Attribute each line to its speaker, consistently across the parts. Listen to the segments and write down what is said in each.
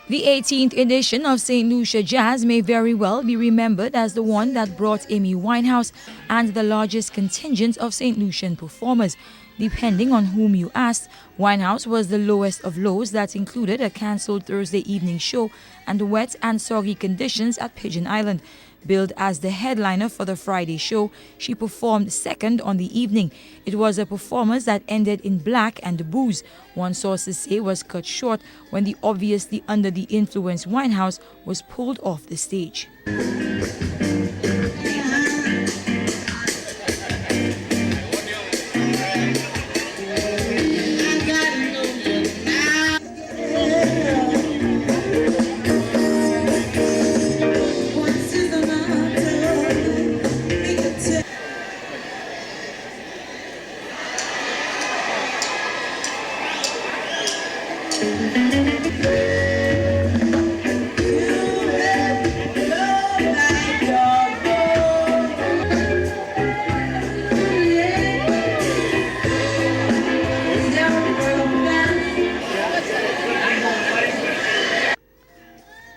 Speaker 1: The 18th edition of Saint Lucia Jazz may very well be remembered as the one that brought Amy Winehouse and the largest contingent of Saint Lucian performers. Depending on whom you asked, Winehouse was the lowest of lows that included a cancelled Thursday evening show and wet and soggy conditions at Pigeon Island. Billed as the headliner for the Friday show, she performed second on the evening. It was a performance that ended in black and booze. One sources say was cut short when the obviously under the influence Winehouse was pulled off the stage.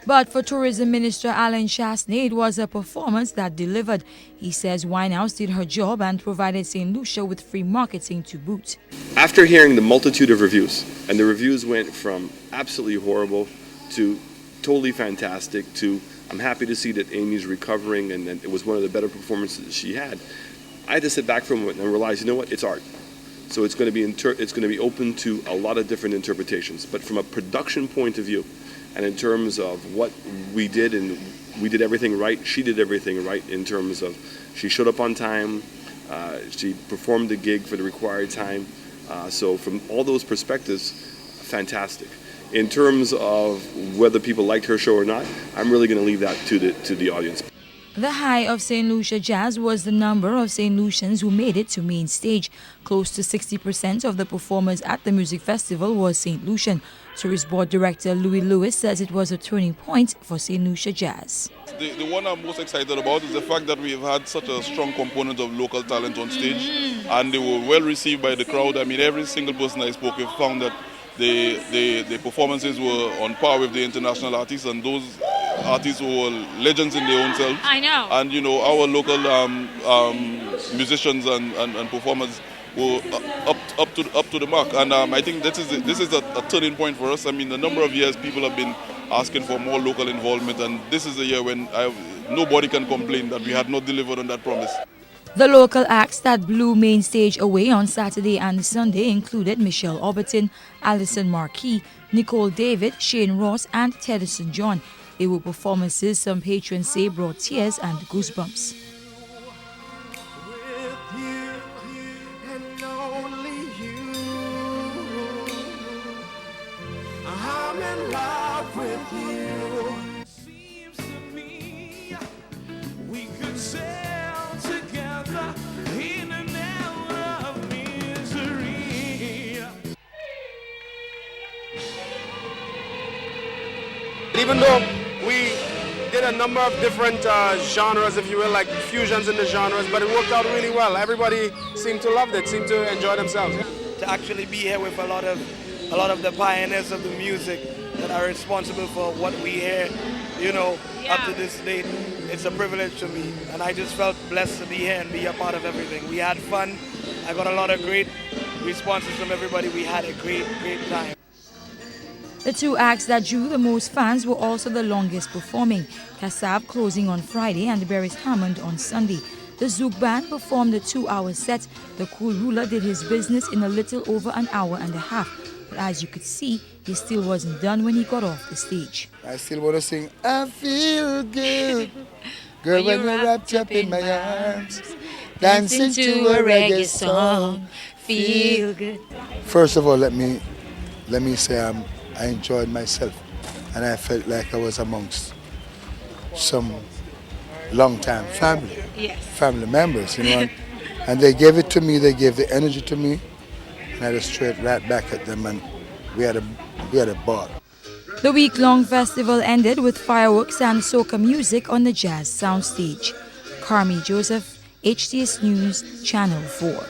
Speaker 1: But for Tourism Minister Alan Chasney, it was a performance that delivered. He says Winehouse did her job and provided St. Lucia with free marketing to boot.
Speaker 2: After hearing the multitude of reviews, and the reviews went from absolutely horrible to totally fantastic to I'm happy to see that Amy's recovering and that it was one of the better performances that she had, I had to sit back from it and realize, you know what, it's art. So it's going to be open to a lot of different interpretations. But from a production point of view, and in terms of what we did, and we did everything right, she did everything right in terms of she showed up on time, she performed the gig for the required time. So from all those perspectives, fantastic. In terms of whether people liked her show or not, I'm really going to leave that to the audience.
Speaker 1: The high of Saint Lucia Jazz was the number of Saint Lucians who made it to main stage. Close to 60% of the performers at the music festival was Saint Lucian. Tourist Board Director Louis Lewis says it was a turning point for Saint Lucia Jazz.
Speaker 3: The one I'm most excited about is the fact that we've had such a strong component of local talent on stage, and they were well received by the crowd. I mean, every single person I spoke with found that the performances were on par with the international artists, and those artists were legends in their own self.
Speaker 1: I know.
Speaker 3: And you know, our local musicians and performers were up to the mark. And I think this is a turning point for us. I mean, a number of years people have been asking for more local involvement, and this is the year when nobody can complain that we had not delivered on that promise.
Speaker 1: The local acts that blew main stage away on Saturday and Sunday included Michelle Overton, Alison Marquis, Nicole David, Shane Ross and Teddyson John. They were performances some patrons say brought tears and goosebumps.
Speaker 4: Even though we did a number of different genres, if you will, like fusions in the genres, but it worked out really well. Everybody seemed to love it, seemed to enjoy themselves.
Speaker 5: To actually be here with a lot of the pioneers of the music that are responsible for what we hear, you know, up to this date, it's a privilege to me. And I just felt blessed to be here and be a part of everything. We had fun. I got a lot of great responses from everybody. We had a great time.
Speaker 1: The two acts that drew the most fans were also the longest performing, Kassav closing on Friday and Beres Hammond on Sunday. The Zouk Band performed a 2-hour set. The Cool Ruler did his business in a little over an hour and a half. But as you could see, he still wasn't done when he got off the stage.
Speaker 6: I still want to sing, I feel good, girl, when you're wrapped up in my arms, dancing to a reggae song, feel good. First of all, let me say I enjoyed myself, and I felt like I was amongst some long-time family members, you know, and they gave it to me, they gave the energy to me, and I just straight right back at them, and we had a ball.
Speaker 1: The week-long festival ended with fireworks and soca music on the Jazz soundstage. Carmi Joseph, HTS News, Channel 4.